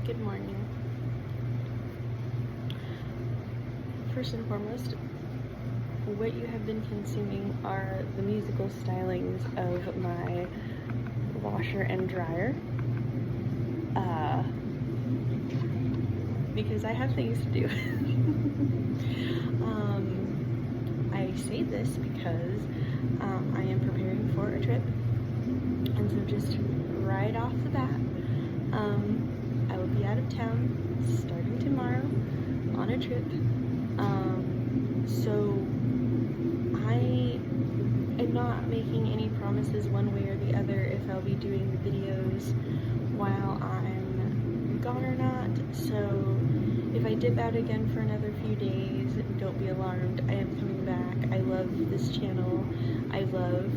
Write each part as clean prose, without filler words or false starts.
Good morning. First and foremost, what you have been consuming are the musical stylings of my washer and dryer. Because I have things to do. I say this because I am preparing for a trip, and so just right off the bat, I will be out of town starting tomorrow on a trip. So I am not making any promises one way or the other if I'll be doing the videos while I'm gone or not. So if I dip out again for another few days, don't be alarmed. I am coming back. I love this channel. I love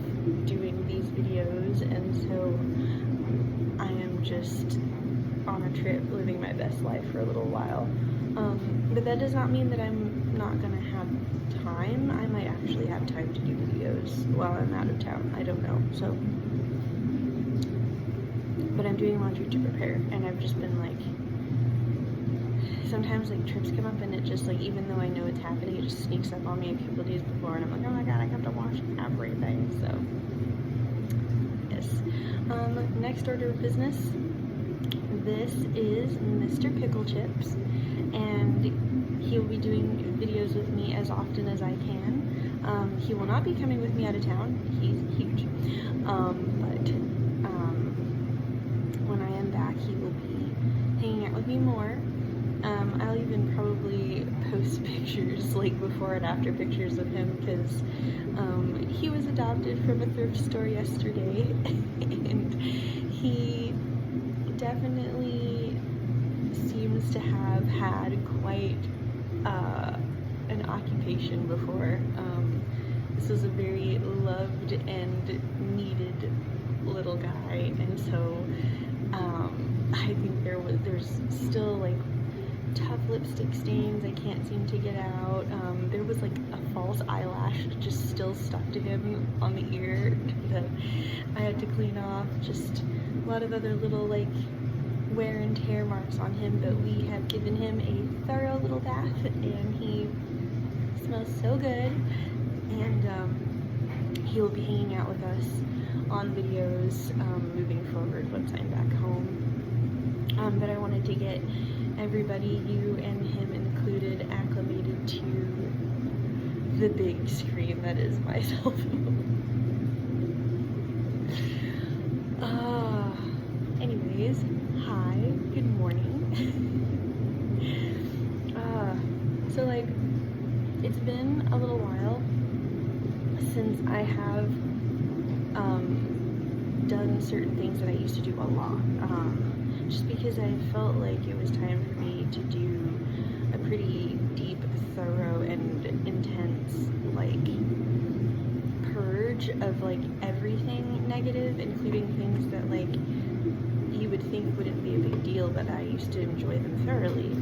doing these videos, and so I am just on a trip living my best life for a little while. But that does not mean that I'm not gonna have time. I might actually have time to do videos while I'm out of town. I don't know. So, but I'm doing laundry to prepare, and I've just been like, sometimes like trips come up and it just like, even though I know it's happening, it just sneaks up on me a couple days before, and I'm like, oh my god, I have to wash everything. So yes. Next order of business. This is Mr. Pickle Chips, and he will be doing videos with me as often as I can. He will not be coming with me out of town. He's huge. But when I am back, he will be hanging out with me more. I'll even probably post pictures, like before and after pictures of him, because he was adopted from a thrift store yesterday, and he definitely seems to have had quite an occupation before. This was a very loved and needed little guy, and so I think there's still like tough lipstick stains I can't seem to get out. There was like a false eyelash just still stuck to him on the ear that I had to clean off. Just a lot of other little like wear and tear marks on him, but we have given him a thorough little bath, and he smells so good, and he will be hanging out with us on videos moving forward once I'm back home. But I wanted to get everybody, you and him included, acclimated to the big screen that is my cell phone. Anyways, hi, good morning. So like, it's been a little while since I have done certain things that I used to do a lot. Just because I felt like it was time for me to do a pretty deep, thorough, and intense, like, purge of, like, everything negative, including things that, like, you would think wouldn't be a big deal, but I used to enjoy them thoroughly.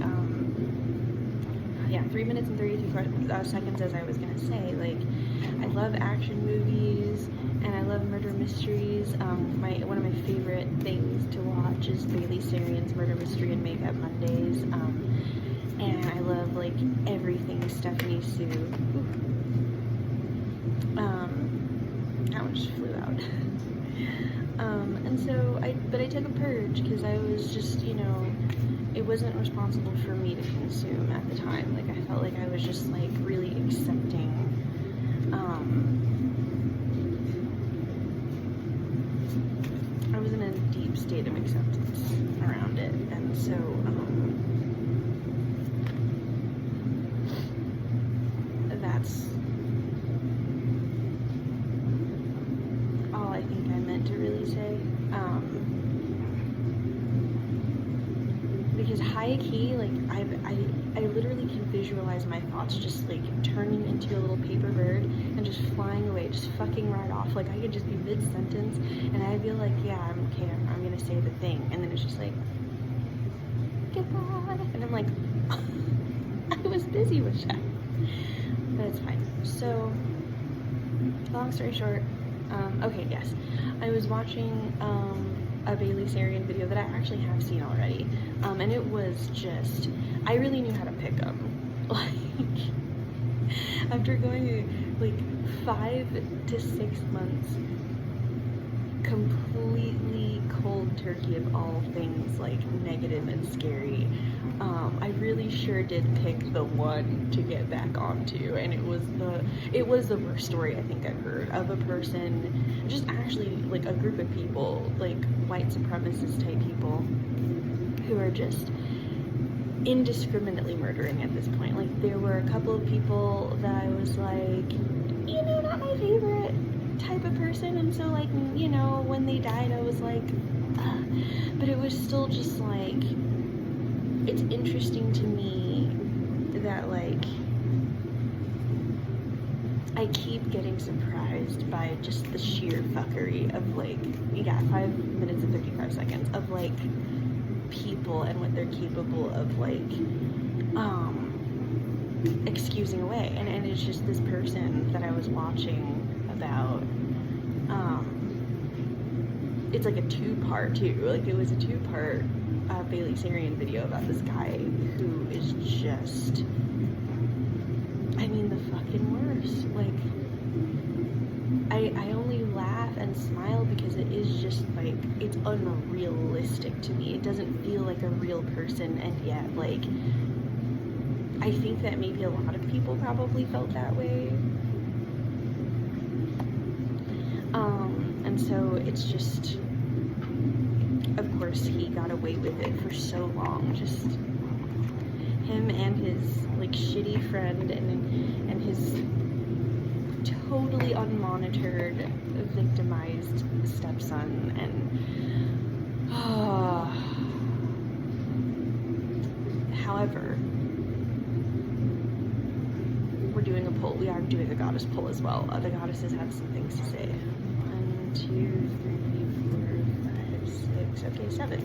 Yeah, 3 minutes and 33 seconds, as I was gonna say. Like, I love action movies, and I love murder mysteries. One of my favorite things to watch is Bailey Sarian's Murder Mystery and Makeup Mondays. And I love like everything Stephanie Sue. That one just flew out. And so I took a purge because I was just, you know, it wasn't responsible for me to consume at the time. Like, I felt like I was just like really accepting I was in a deep state of acceptance around it, and so that's all I think I meant to really say. Because high key, like I literally can visualize my thoughts just like turning into a little paper bird and just flying away, just fucking right off. Like I could just be mid-sentence and I'd be like, yeah, I'm okay, I'm gonna say the thing, and then it's just like, goodbye, and I'm like, I was busy with that, but it's fine. So, long story short, okay, yes, I was watching a Bailey Sarian video that I actually have seen already, and it was just, I really knew how to pick them. Like, after going like 5 to 6 months completely cold turkey of all things like negative and scary, I really sure did pick the one to get back onto, and it was the worst story I think I've heard of a person, just actually like a group of people, like white supremacist type people, who are just indiscriminately murdering at this point. Like, there were a couple of people that I was like, you know, not my favorite type of person, and so like, you know, when they died I was like, but it was still just like, it's interesting to me that like I keep getting surprised by just the sheer fuckery of like, you got 5 minutes and 55 seconds of like people and what they're capable of like excusing away, and it's just this person that I was watching about, it's like a 2-part too, like it was a 2-part Bailey Sarian video about this guy who is just, I mean, the fucking worst. Like, I only laugh and smile because it is just like, it's unrealistic to me. It doesn't feel like a real person, and yet like I think that maybe a lot of people probably felt that way. And so it's just, of course he got away with it for so long, just him and his like shitty friend and his totally unmonitored, victimized stepson, and however, we're doing a poll. We are doing a goddess poll as well. The goddesses have some things to say. 1, 2, 3, 4, 5, 6. Okay, 7.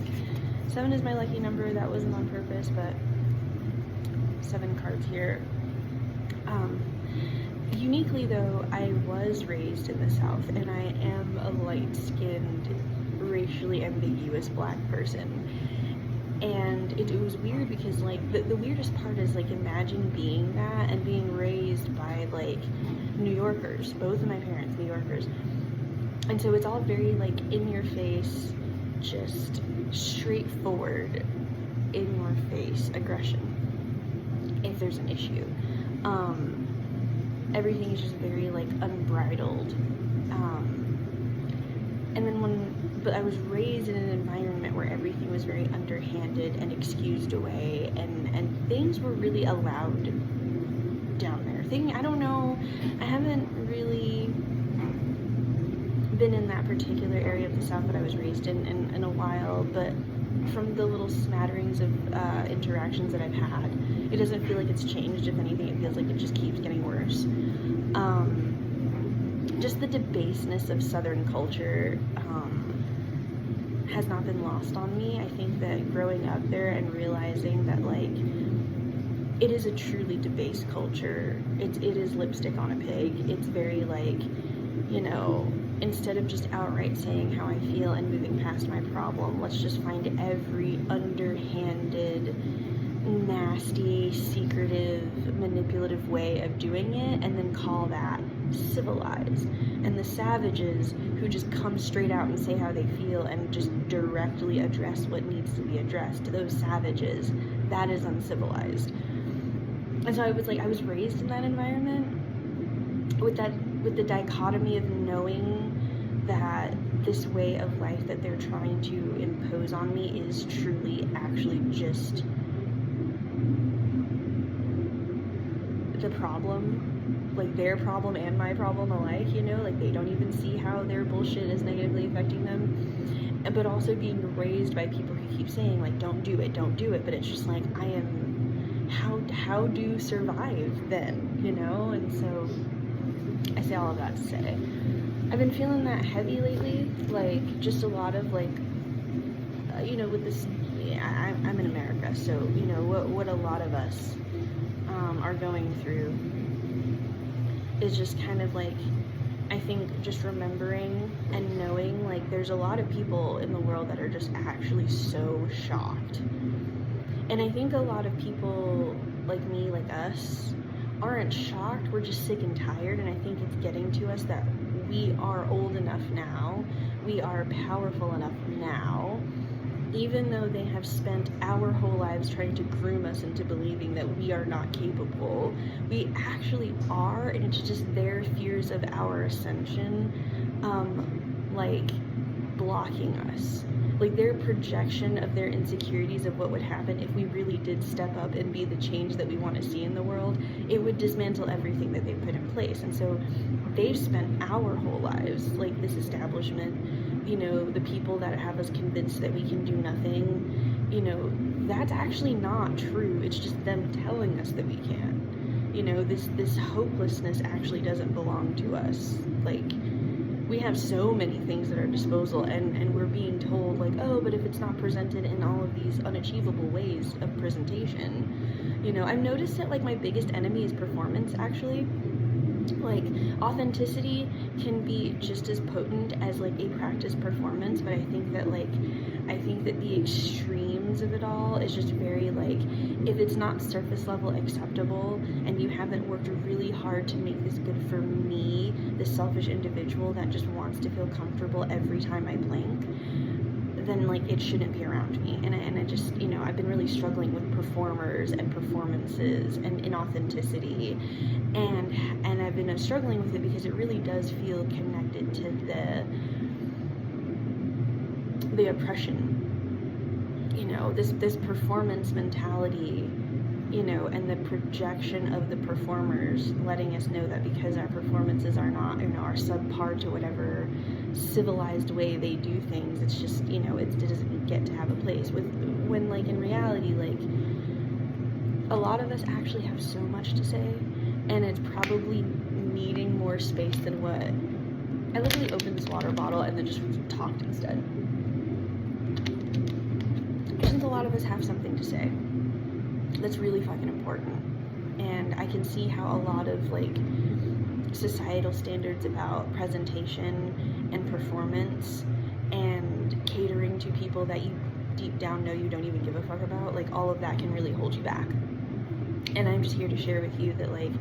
7 is my lucky number. That wasn't on purpose, but 7 cards here. Uniquely though, I was raised in the South, and I am a light-skinned, racially ambiguous black person. And it was weird because like the weirdest part is like, imagine being that and being raised by like New Yorkers. Both of my parents, New Yorkers. And so it's all very like in your face, just straightforward, in your face aggression if there's an issue. Everything is just very like unbridled. And then but I was raised in an environment where everything was very underhanded and excused away, and things were really allowed down there. I don't know, I haven't really been in that particular area of the South that I was raised in a while, but from the little smatterings of interactions that I've had, it doesn't feel like it's changed. If anything, it feels like it just keeps getting worse. Just the debasedness of Southern culture has not been lost on me. I think that growing up there and realizing that like, it is a truly debased culture. It is lipstick on a pig. It's very like, you know, instead of just outright saying how I feel and moving past my problem, let's just find every underhanded, nasty, secretive, manipulative way of doing it, and then call that civilized. And the savages who just come straight out and say how they feel and just directly address what needs to be addressed, those savages, that is uncivilized. And so I was raised in that environment with the dichotomy of knowing that this way of life that they're trying to impose on me is truly actually just the problem, like their problem and my problem alike, you know, like they don't even see how their bullshit is negatively affecting them. But also being raised by people who keep saying like, don't do it, but it's just like, I am, how do survive then, you know? And so I say all of that to say, I've been feeling that heavy lately, like just a lot of like, you know, with this, I'm in America, so you know what a lot of us are going through is just kind of like I think just remembering and knowing, like, there's a lot of people in the world that are just actually so shocked. And I think a lot of people like me, like us, aren't shocked. We're just sick and tired. And I think it's getting to us that we are old enough now, we are powerful enough now, even though they have spent our whole lives trying to groom us into believing that we are not capable, we actually are, and it's just their fears of our ascension, like, blocking us. Like, their projection of their insecurities of what would happen if we really did step up and be the change that we want to see in the world, it would dismantle everything that they've put in place. And so they've spent our whole lives, like this establishment, you know, the people that have us convinced that we can do nothing, you know, that's actually not true. It's just them telling us that we can. You know, this hopelessness actually doesn't belong to us. Like, we have so many things at our disposal, and we're being told, like, oh, but if it's not presented in all of these unachievable ways of presentation, you know, I've noticed that, like, my biggest enemy is performance, actually. Like, authenticity can be just as potent as, like, a practice performance, but I think that the extremes of it all is just very, like, if it's not surface level acceptable and you haven't worked really hard to make this good for me, the selfish individual that just wants to feel comfortable every time I blink, then, like, it shouldn't be around me. And I just, you know, I've been really struggling with performers and performances and inauthenticity, and I've been struggling with it because it really does feel connected to the oppression, you know, this performance mentality, you know, and the projection of the performers letting us know that because our performances are not, you know, are subpar to whatever civilized way they do things, it's just, you know, it doesn't get to have a place. When like, in reality, like, a lot of us actually have so much to say, and it's probably needing more space than what... I literally opened this water bottle and then just talked instead. I think a lot of us have something to say that's really fucking important, and I can see how a lot of, like, societal standards about presentation and performance and catering to people that you deep down know you don't even give a fuck about, like, all of that can really hold you back. And I'm just here to share with you that, like,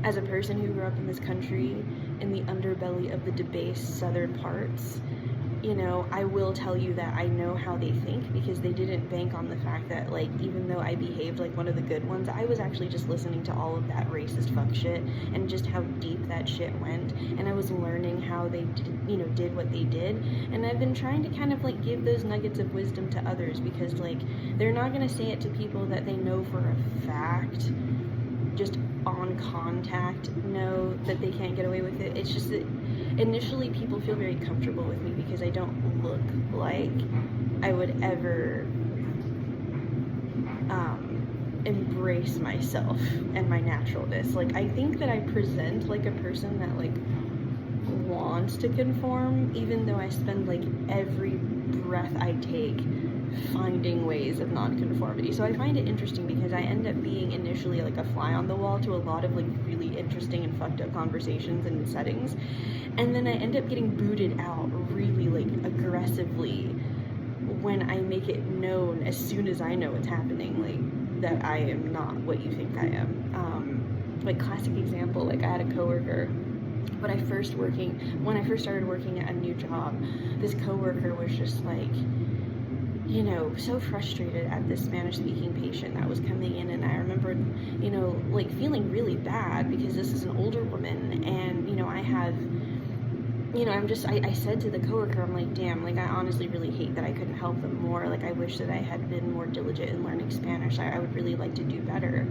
as a person who grew up in this country in the underbelly of the debased southern parts, you know, I will tell you that I know how they think, because they didn't bank on the fact that, like, even though I behaved like one of the good ones, I was actually just listening to all of that racist fuck shit and just how deep that shit went, and I was learning how they did what they did, and I've been trying to kind of, like, give those nuggets of wisdom to others, because, like, they're not gonna say it to people that they know for a fact, just on contact, know that they can't get away with it. It's just that initially people feel very comfortable with me because I don't look like I would ever embrace myself and my naturalness. Like, I think that I present like a person that, like, wants to conform, even though I spend, like, every breath I take finding ways of non-conformity. So I find it interesting because I end up being initially, like, a fly on the wall to a lot of, like, really interesting and fucked up conversations and settings, and then I end up getting booted out really, like, aggressively when I make it known as soon as I know what's happening, like, that I am not what you think I am. Like, classic example, like, I had a coworker when I first started working at a new job. This coworker was just, like, you know, so frustrated at this Spanish-speaking patient that was coming in, and I remember, you know, like, feeling really bad because this is an older woman, and, you know, I have, you know, I said to the coworker, I'm like, damn, like, I honestly really hate that I couldn't help them more. Like, I wish that I had been more diligent in learning Spanish. I would really like to do better.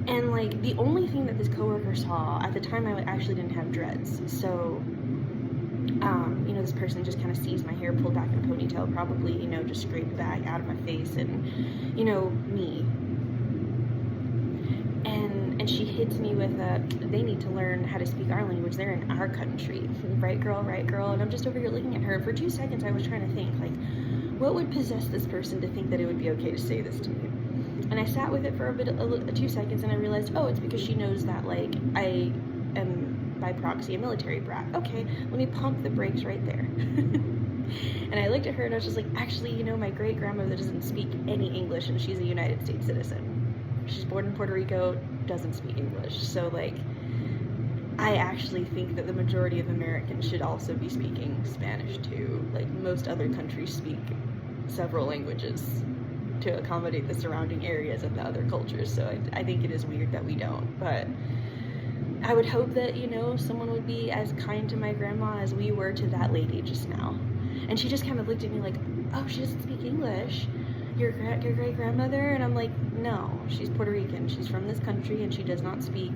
And, like, the only thing that this coworker saw, at the time I actually didn't have dreads, so, you know, this person just kind of sees my hair pulled back in a ponytail, probably, you know, just scraped back out of my face, and, you know, me. And she hits me with they need to learn how to speak our language. They're in our country. Right, girl, right, girl. And I'm just over here looking at her. For 2 seconds, I was trying to think, like, what would possess this person to think that it would be okay to say this to me? And I sat with it for 2 seconds, and I realized, oh, it's because she knows that, like, I am by proxy a military brat. Okay, let me pump the brakes right there. And I looked at her and I was just like, actually, you know, my great grandmother doesn't speak any English and she's a United States citizen. She's born in Puerto Rico, doesn't speak English. So like, I actually think that the majority of Americans should also be speaking Spanish too. Like, most other countries speak several languages to accommodate the surrounding areas and the other cultures. So I think it is weird that we don't. But I would hope that, you know, someone would be as kind to my grandma as we were to that lady just now. And she just kind of looked at me like, oh, she doesn't speak English? Your great-grandmother? And I'm like, no, she's Puerto Rican. She's from this country and she does not speak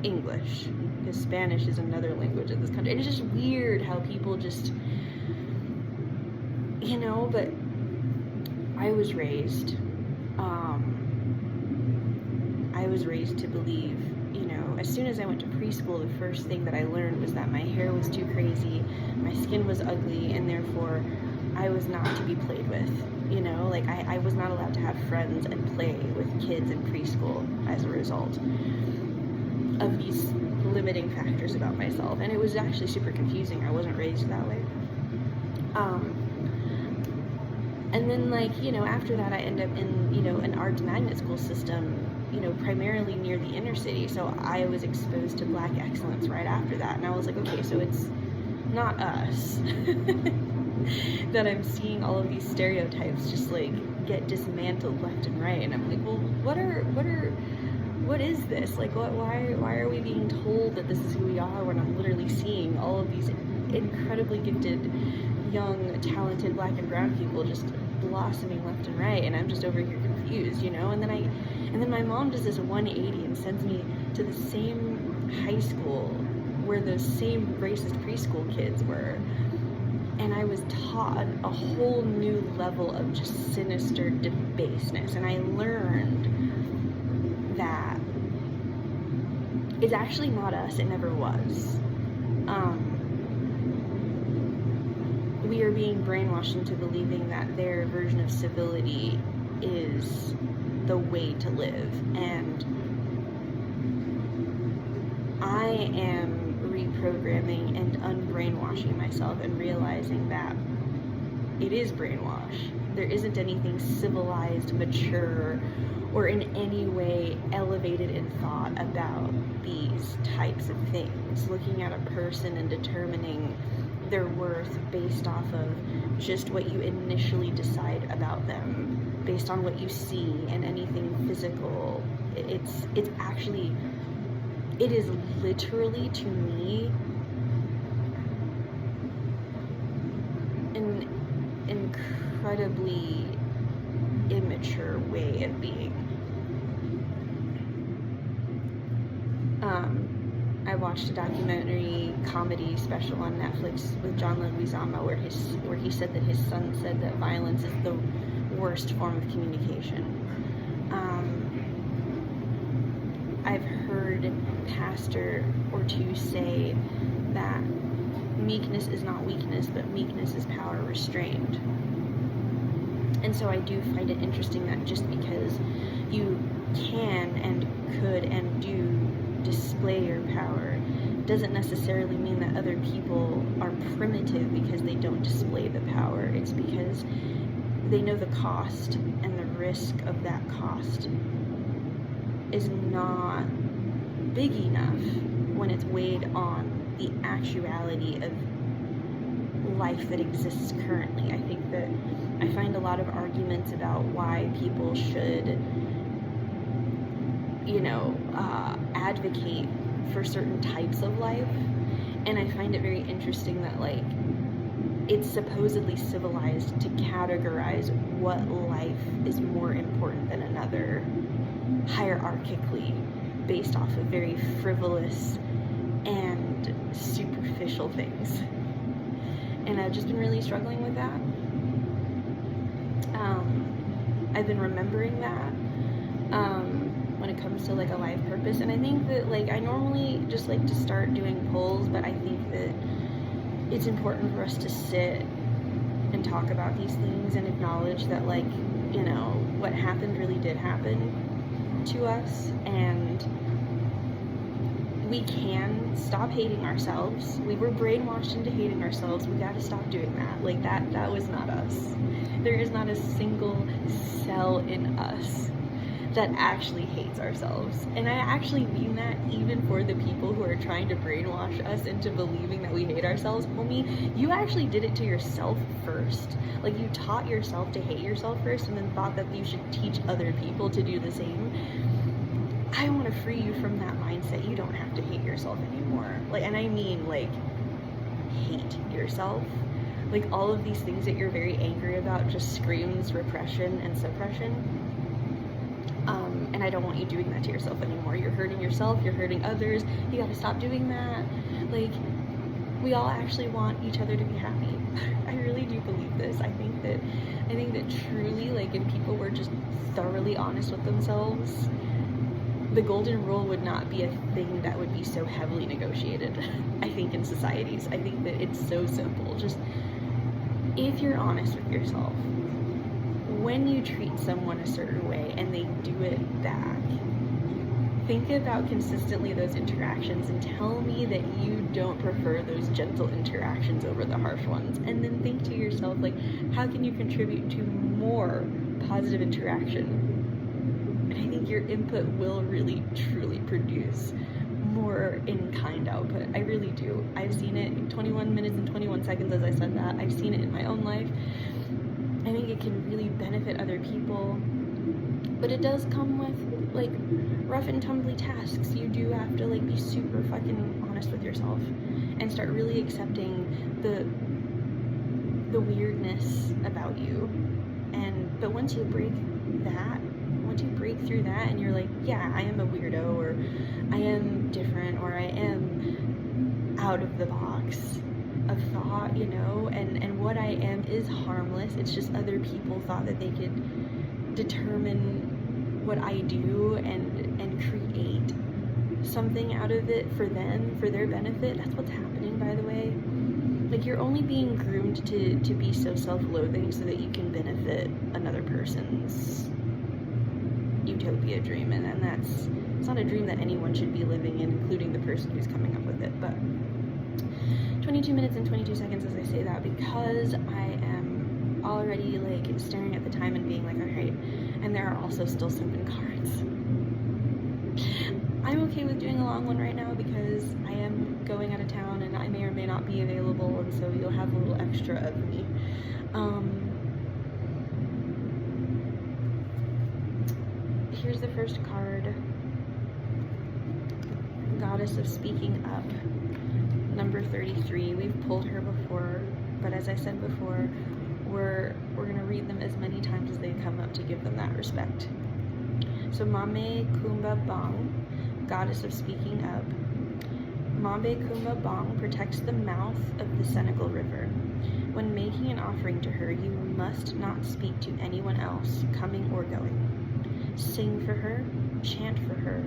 English, because Spanish is another language of this country. And it's just weird how people just, you know, but I was raised to believe, you know, as soon as I went to preschool, the first thing that I learned was that my hair was too crazy, my skin was ugly, and therefore I was not to be played with. You know, like I was not allowed to have friends and play with kids in preschool as a result of these limiting factors about myself. And it was actually super confusing. I wasn't raised that way. And then, like, you know, after that I ended up in, you know, an arts magnet school system, you know, primarily near the inner city. So I was exposed to Black excellence right after that. And I was like, okay, so it's not us. That I'm seeing all of these stereotypes just like get dismantled left and right. And I'm like, well, what is this? Like, why are we being told that this is who we are when I'm literally seeing all of these incredibly gifted, young, talented Black and brown people just blossoming left and right, and I'm just over here confused, you know? And then my mom does this 180 and sends me to the same high school where those same racist preschool kids were. And I was taught a whole new level of just sinister debaseness. And I learned that it's actually not us, it never was. We are being brainwashed into believing that their version of civility is the way to live. And I am reprogramming and unbrainwashing myself and realizing that it is brainwash. There isn't anything civilized, mature, or in any way elevated in thought about these types of things. Looking at a person and determining their worth based off of just what you initially decide about them, based on what you see and anything physical. It's actually, it is literally, to me, an incredibly immature way of being. I watched a documentary comedy special on Netflix with John Leguizamo where he said that his son said that violence is the worst form of communication. I've heard a pastor or two say that meekness is not weakness, but meekness is power restrained. And so I do find it interesting that just because you can and could and do display your power doesn't necessarily mean that other people are primitive because they don't display the power. It's because they know the cost, and the risk of that cost is not big enough when it's weighed on the actuality of life that exists currently. I think that I find a lot of arguments about why people should, you know, advocate for certain types of life, and I find it very interesting that, like, it's supposedly civilized to categorize what life is more important than another hierarchically based off of very frivolous and superficial things. And I've just been really struggling with that. I've been remembering that when it comes to like a life purpose. And I think that, like, I normally just like to start doing polls, but I think that it's important for us to sit and talk about these things and acknowledge that, like, you know, what happened really did happen to us, and we can stop hating ourselves. We were brainwashed into hating ourselves. We got to stop doing that. Like that was not us. There is not a single cell in us that actually hates ourselves. And I actually mean that even for the people who are trying to brainwash us into believing that we hate ourselves. Homie, you actually did it to yourself first. Like, you taught yourself to hate yourself first and then thought that you should teach other people to do the same. I want to free you from that mindset. You don't have to hate yourself anymore. Like, and I mean, like, hate yourself. Like, all of these things that you're very angry about just screams repression and suppression. And I don't want you doing that to yourself anymore. You're hurting yourself, you're hurting others. You gotta stop doing that. Like, we all actually want each other to be happy. I really do believe this. I think that truly, like, if people were just thoroughly honest with themselves, the golden rule would not be a thing that would be so heavily negotiated, I think, in societies. I think that it's so simple. Just, if you're honest with yourself, when you treat someone a certain way and they do it back, think about consistently those interactions and tell me that you don't prefer those gentle interactions over the harsh ones. And then think to yourself, like, how can you contribute to more positive interaction? And I think your input will really, truly produce more in-kind output. I really do. I've seen it in 21 minutes and 21 seconds, as I said that. I've seen it in my own life. I think it can really benefit other people, but it does come with, like, rough and tumbly tasks. You do have to, like, be super fucking honest with yourself and start really accepting the weirdness about you. But once you break through that and you're like, yeah, I am a weirdo, or I am different, or I am out of the box of thought, you know, and what I am is harmless. It's just other people thought that they could determine what I do and create something out of it for them, for their benefit. That's what's happening, by the way. Like, you're only being groomed to be so self-loathing so that you can benefit another person's utopia dream, and it's not a dream that anyone should be living in, including the person who's coming up with it. But 22 minutes and 22 seconds as I say that, because I am already, like, staring at the time and being like, alright, and there are also still 7 cards. I'm okay with doing a long one right now because I am going out of town and I may or may not be available, and so you'll have a little extra of me. Here's the first card. Goddess of Speaking Up. Number 33. We've pulled her before, but as I said before, we're gonna read them as many times as they come up to give them that respect. So Mame Kumba Bang, Goddess of Speaking Up. Mame Kumba Bang protects the mouth of the Senegal River. When making an offering to her, you must not speak to anyone else, coming or going. Sing for her, chant for her,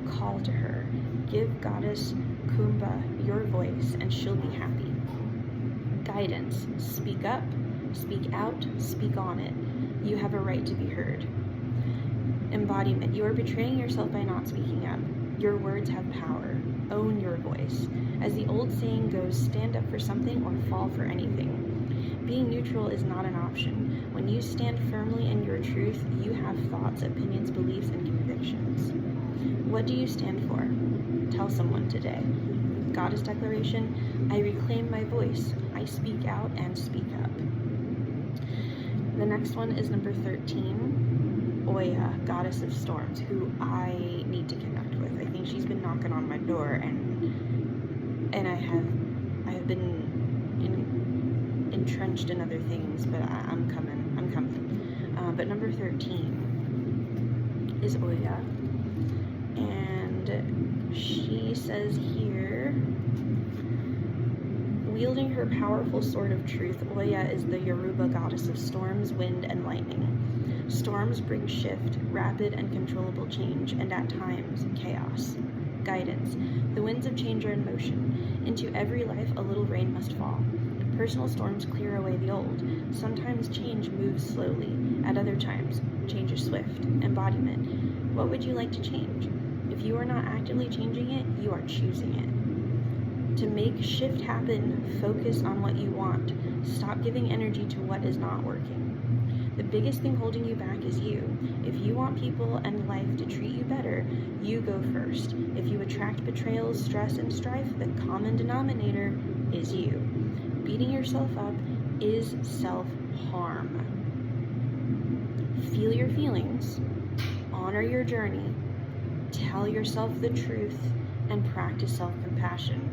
call to her. Give Goddess Kumba your voice and she'll be happy. Guidance. Speak up, speak out, speak on it. You have a right to be heard. Embodiment. You are betraying yourself by not speaking up. Your words have power. Own your voice. As the old saying goes, stand up for something or fall for anything. Being neutral is not an option. When you stand firmly in your truth, you have thoughts, opinions, beliefs, and convictions. What do you stand for? Tell someone today. Goddess Declaration. I reclaim my voice. I speak out and speak up. The next one is number 13. Oya, Goddess of Storms, who I need to connect with. I think she's been knocking on my door, and I have been entrenched in other things, but I'm coming. But number 13 is Oya, and she says here, wielding her powerful sword of truth, Oya is the Yoruba goddess of storms, wind, and lightning. Storms bring shift, rapid and controllable change, and at times, chaos. Guidance. The winds of change are in motion. Into every life, a little rain must fall. Personal storms clear away the old. Sometimes change moves slowly. At other times, change is swift. Embodiment. What would you like to change? If you are not actively changing it, you are choosing it. To make shift happen, focus on what you want. Stop giving energy to what is not working. The biggest thing holding you back is you. If you want people and life to treat you better, you go first. If you attract betrayals, stress, and strife, the common denominator is you. Beating yourself up is self-harm. Feel your feelings, honor your journey, tell yourself the truth, and practice self-compassion.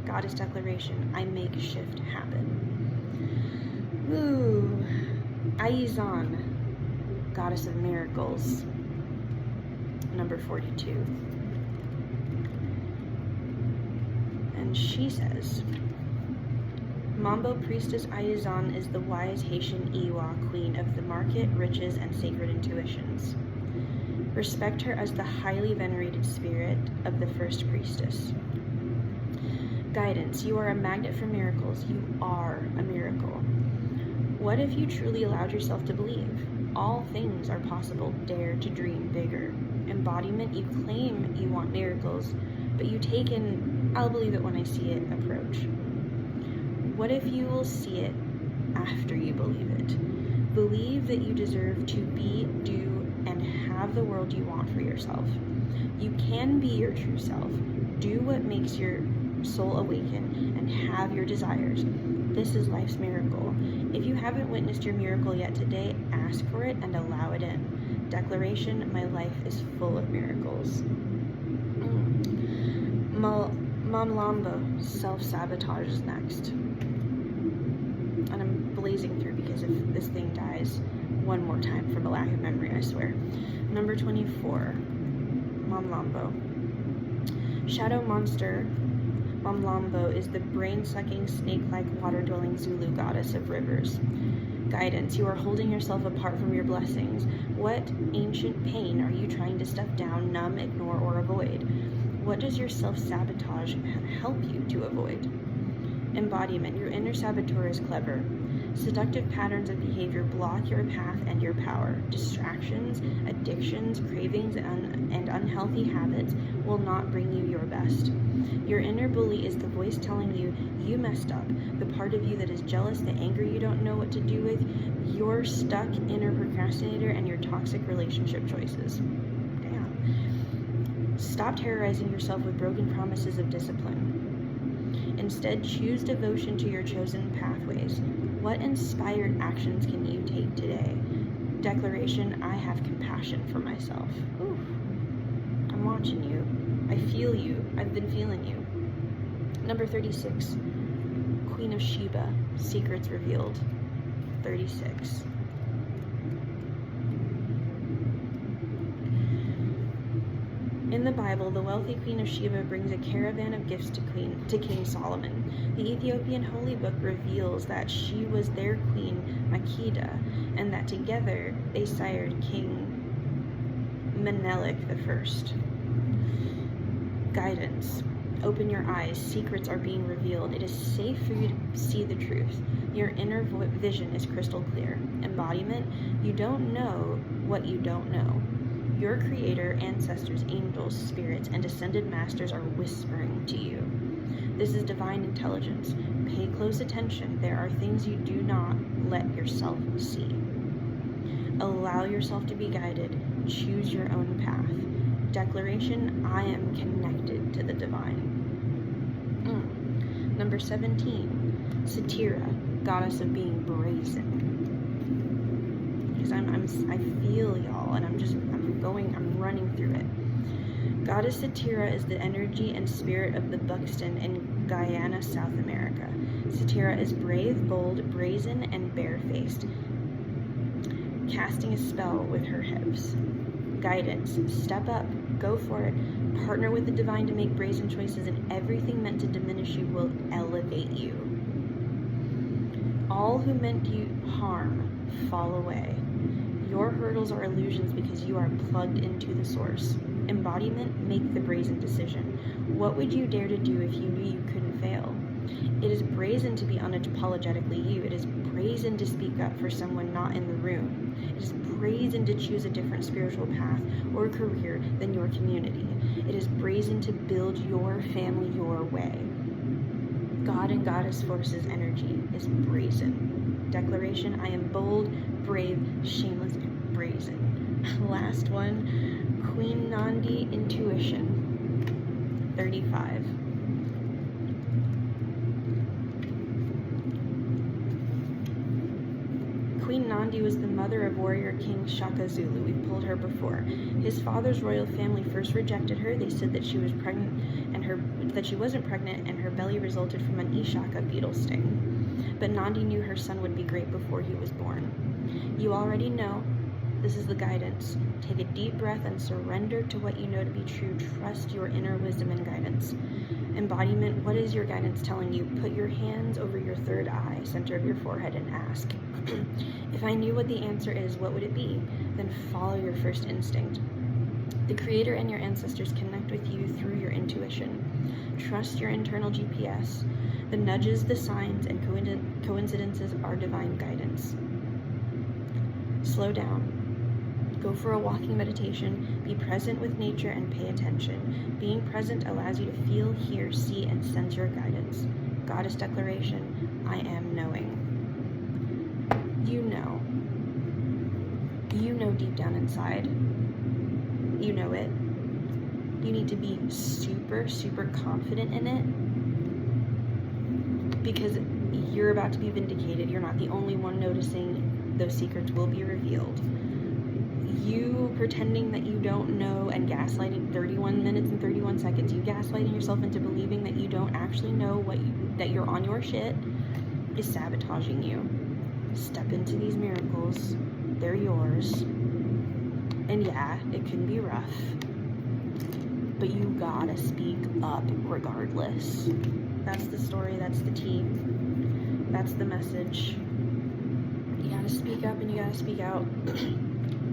Goddess declaration, I make shift happen. Ooh. Aizan, goddess of miracles, number 42. And she says, Mambo Priestess Aizan is the wise Haitian Iwa, queen of the market, riches, and sacred intuitions. Respect her as the highly venerated spirit of the first priestess. Guidance, you are a magnet for miracles. You are a miracle. What if you truly allowed yourself to believe? All things are possible. Dare to dream bigger. Embodiment, you claim you want miracles, but you take an I'll believe it when I see it approach. What if you will see it after you believe it? Believe that you deserve to be, do, and have the world you want for yourself. You can be your true self. Do what makes your soul awaken and have your desires. This is life's miracle. If you haven't witnessed your miracle yet today, ask for it and allow it in. Declaration, my life is full of miracles. Mamlambo, self-sabotage is next. And I'm blazing through because if this thing dies one more time from a lack of memory, I swear. Number 24, Mamlambo. Shadow monster. Mamlambo is the brain-sucking, snake-like, water-dwelling Zulu goddess of rivers. Guidance, you are holding yourself apart from your blessings. What ancient pain are you trying to stuff down, numb, ignore, or avoid? What does your self-sabotage help you to avoid? Embodiment, your inner saboteur is clever. Seductive patterns of behavior block your path and your power. Distractions, addictions, cravings, and unhealthy habits will not bring you your best. Your inner bully is the voice telling you you messed up, the part of you that is jealous, the anger you don't know what to do with, your stuck inner procrastinator, and your toxic relationship choices. Damn. Stop terrorizing yourself with broken promises of discipline. Instead, choose devotion to your chosen pathways. What inspired actions can you take today? Declaration, I have compassion for myself. Ooh, I'm watching you. I feel you. I've been feeling you. Number 36, Queen of Sheba, secrets revealed. 36. In the Bible, the wealthy Queen of Sheba brings a caravan of gifts to King Solomon. The Ethiopian Holy Book reveals that she was their queen, Makeda, and that together they sired King Menelik I. Guidance. Open your eyes. Secrets are being revealed. It is safe for you to see the truth. Your inner vision is crystal clear. Embodiment. You don't know what you don't know. Your creator, ancestors, angels, spirits, and ascended masters are whispering to you. This is divine intelligence. Pay close attention. There are things you do not let yourself see. Allow yourself to be guided. Choose your own path. Declaration, I am connected to the divine. Number 17, Satira, goddess of being brazen. Because I feel y'all, and I'm running through it. Goddess Satira is the energy and spirit of the Buxton in Guyana, South America. Satira is brave, bold, brazen, and barefaced, casting a spell with her hips. Guidance, step up, go for it, partner with the divine to make brazen choices, and everything meant to diminish you will elevate you. All who meant you harm fall away. Your hurdles are illusions because you are plugged into the source. Embodiment, make the brazen decision. What would you dare to do if you knew you couldn't fail? It is brazen to be unapologetically you. It is brazen to speak up for someone not in the room. It is brazen to choose a different spiritual path or career than your community. It is brazen to build your family your way. God and Goddess Forces energy is brazen. Declaration, I am bold, brave, shameless, and brazen. Last one, Queen Nandi Intuition, 35. Queen Nandi was the mother of warrior King Shaka Zulu. We've pulled her before. His father's royal family first rejected her. They said that she was pregnant that she wasn't pregnant and her belly resulted from an Ishaka beetle sting. But Nandi knew her son would be great before he was born. You already know. This is the guidance. Take a deep breath and surrender to what you know to be true. Trust your inner wisdom and guidance. Embodiment, what is your guidance telling you? Put your hands over your third eye, center of your forehead, and ask. If I knew what the answer is, what would it be? Then follow your first instinct. The Creator and your ancestors connect with you through your intuition. Trust your internal GPS. The nudges, the signs, and coincidences are divine guidance. Slow down. Go for a walking meditation. Be present with nature and pay attention. Being present allows you to feel, hear, see, and sense your guidance. Goddess declaration, I am knowing. You know. You know deep down inside. You know it. You need to be super, super confident in it because you're about to be vindicated. You're not the only one noticing. Those secrets will be revealed. You pretending that you don't know and gaslighting 31 minutes and 31 seconds, you gaslighting yourself into believing that you don't actually know that you're on your shit is sabotaging you. Step into these miracles. They're yours. And yeah, it can be rough, but you gotta speak up regardless. That's the story, that's the tea, that's the message. You gotta speak up and you gotta speak out.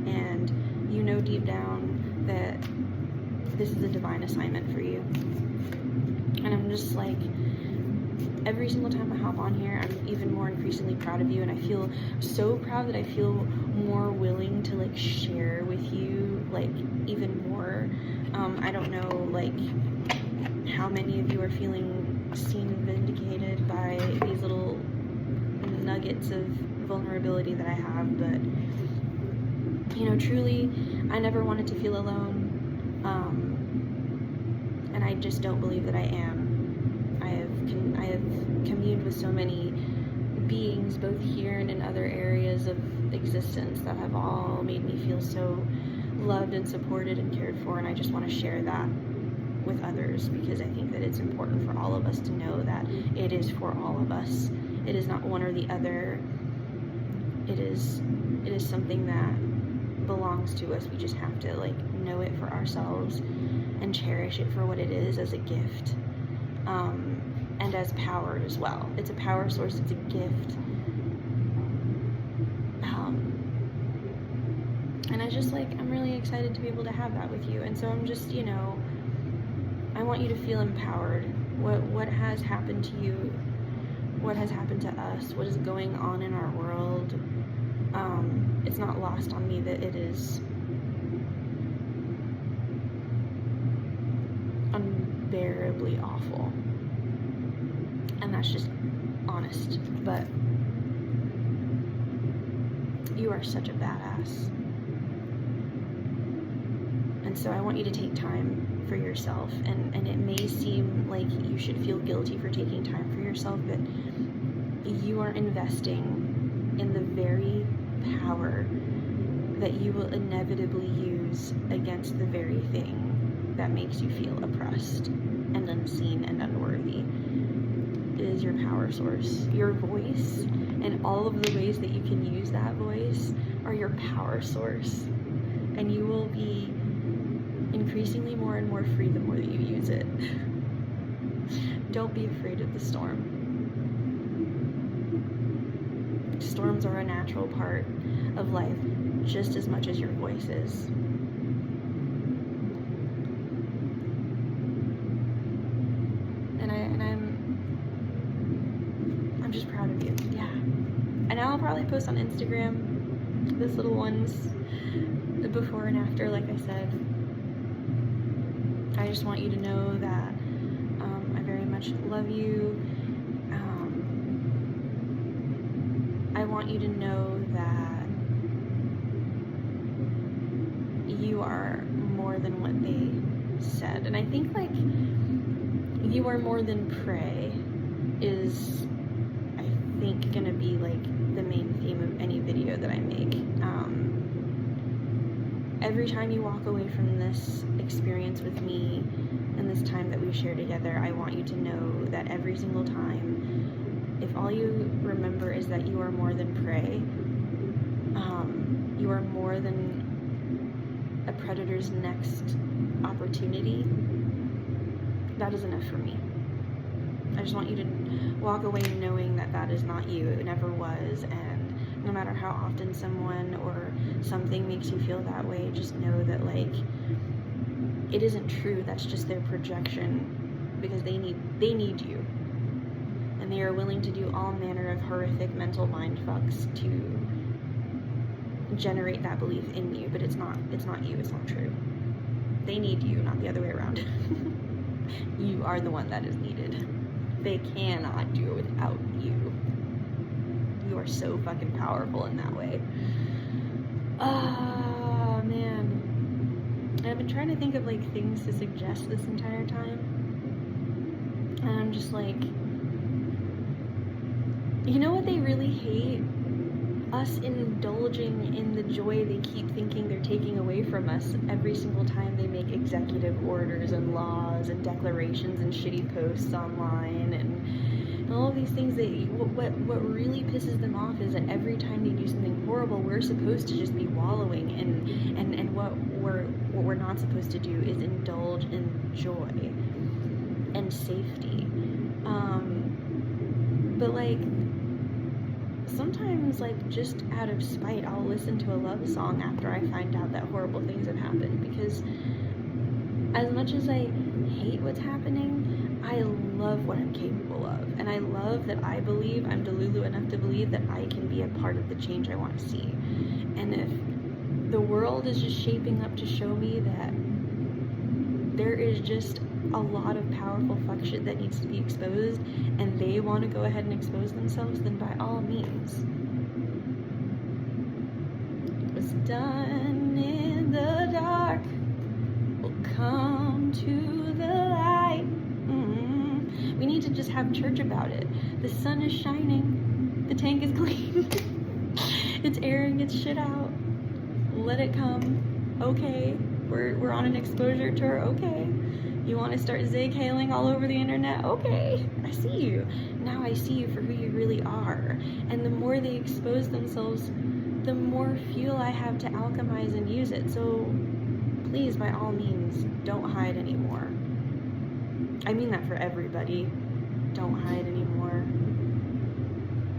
And you know deep down that this is a divine assignment for you. And I'm just like, every single time I hop on here, I'm even more increasingly proud of you, and I feel so proud that I feel more willing to like share with you like even more. I don't know like how many of you are feeling seen and vindicated by these little nuggets of vulnerability that I have, but you know, truly, I never wanted to feel alone, and I just don't believe that I am. I have communed with so many beings, both here and in other areas of existence, that have all made me feel so loved and supported and cared for, and I just want to share that with others because I think that it's important for all of us to know that it is for all of us. It is not one or the other. It is something that belongs to us. We just have to like know it for ourselves and cherish it for what it is as a gift, and as power as well. It's a power source, it's a gift, and I'm really excited to be able to have that with you. And so I'm just, you know, I want you to feel empowered. What has happened to you, what has happened to us, what is going on in our world, it's not lost on me that it is unbearably awful, and that's just honest, but you are such a badass, and so I want you to take time for yourself, and it may seem like you should feel guilty for taking time for yourself, but you are investing in the very power that you will inevitably use against the very thing that makes you feel oppressed and unseen and unworthy. It is your power source. Your voice and all of the ways that you can use that voice are your power source, and you will be increasingly more and more free the more that you use it. Don't be afraid of the storm. Storms are a natural part of life just as much as your voice is. And probably post on Instagram this little one's before and after, like I said. I just want you to know that I very much love you. I want you to know that you are more than what they said. And I think, like, you are more than prey is, I think, gonna be like the main theme of any video that I make. Every time you walk away from this experience with me and this time that we share together, I want you to know that every single time, if all you remember is that you are more than prey, you are more than a predator's next opportunity, that is enough for me. I just want you to walk away knowing that that is not you. It never was. And no matter how often someone or something makes you feel that way, just know that, like, it isn't true. That's just their projection, because they need you. And they are willing to do all manner of horrific mental mind fucks to generate that belief in you, but it's not you. It's not true. They need you, not the other way around. You are the one that is needed. They cannot do it without you. You are so fucking powerful in that way. Oh, man. And I've been trying to think of, like, things to suggest this entire time. And I'm just like, you know what they really hate? Us indulging in the joy they keep thinking they're taking away from us every single time they make executive orders and laws and declarations and shitty posts online and all of these things. What really pisses them off is that every time they do something horrible, we're supposed to just be wallowing, and what we're not supposed to do is indulge in joy and safety. But, like, sometimes, like, just out of spite, I'll listen to a love song after I find out that horrible things have happened, because as much as I hate what's happening, I love what I'm capable of, and I love that I believe, I'm delulu enough to believe that I can be a part of the change I want to see. And if the world is just shaping up to show me that there is just a lot of powerful fuck shit that needs to be exposed, and they want to go ahead and expose themselves, then by all means. What's done in the dark will come to the light. We need to just have church about it. The sun is shining. The tank is clean. It's airing its shit out. Let it come. Okay. We're on an exposure tour. Okay. You want to start zig-hailing all over the internet? Okay, I see you. Now I see you for who you really are. And the more they expose themselves, the more fuel I have to alchemize and use it. So please, by all means, don't hide anymore. I mean that for everybody. Don't hide anymore.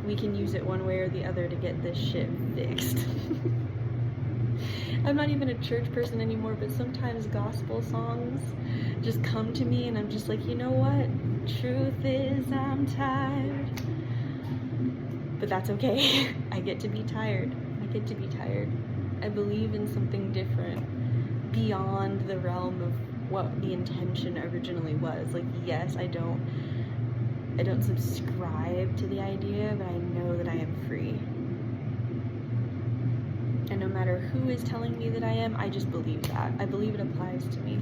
We can use it one way or the other to get this shit fixed. I'm not even a church person anymore, but sometimes gospel songs just come to me, and I'm just like, you know what? Truth is, I'm tired. But that's okay. I get to be tired. I get to be tired. I believe in something different beyond the realm of what the intention originally was. Like, yes, I don't subscribe to the idea, but I know that I am free. And no matter who is telling me that I am, I just believe that. I believe it applies to me.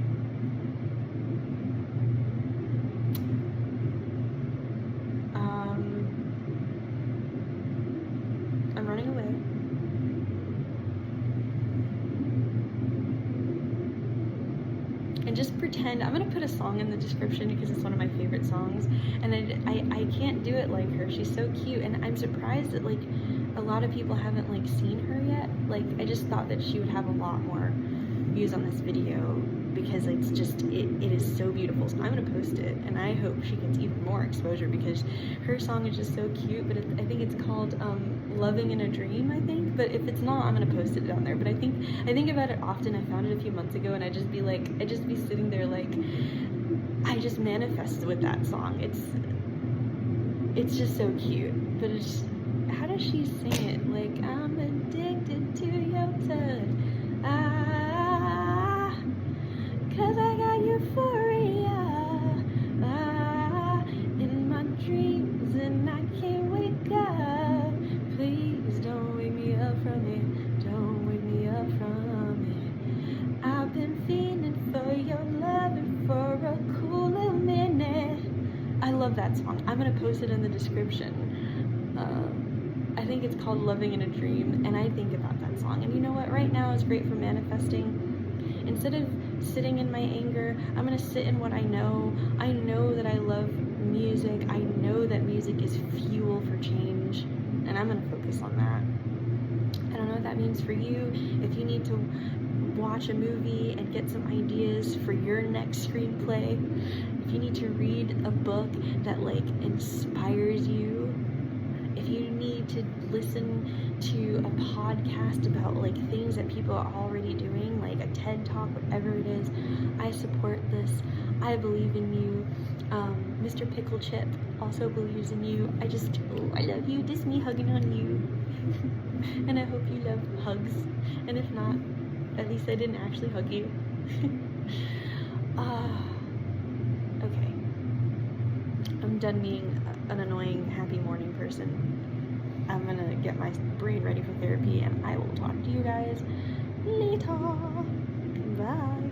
I'm running away. And just pretend, I'm gonna put a song in the description because it's one of my favorite songs, and I can't do it like her. She's so cute, and I'm surprised that, like, a lot of people haven't, like, seen her yet. Like, I just thought that she would have a lot more views on this video because it's just, it is so beautiful. So I'm gonna post it, and I hope she gets even more exposure because her song is just so cute. But I think it's called Loving in a Dream, I think. But if it's not, I'm gonna post it down there. But I think about it often. I found it a few months ago, and I'd just be sitting there like, I just manifested with that song. It's just so cute, but it's how does she sing it? Like, I'm addicted to your touch. Ah, 'cause I got euphoria. Ah, in my dreams and I can't wake up. Please don't wake me up from it. Don't wake me up from it. I've been feeling for your loving for a cool little minute. I love that song. I'm gonna post it in the description. I think it's called Loving in a Dream, and I think about that song. And you know what? Right now is great for manifesting. Instead of sitting in my anger, I'm gonna sit in what I know. I know that I love music. I know that music is fuel for change, and I'm gonna focus on that. I don't know what that means for you. If you need to watch a movie and get some ideas for your next screenplay, if you need to read a book that like inspires you, if you need to listen to a podcast about like things that people are already doing, like a TED Talk, whatever it is, I support this. I believe in you. Mr. Pickle Chip also believes in you. I love you. This is me hugging on you. And I hope you love hugs. And if not, at least I didn't actually hug you. Okay. I'm done being an annoying, happy morning person. I'm gonna get my brain ready for therapy, and I will talk to you guys later. Bye.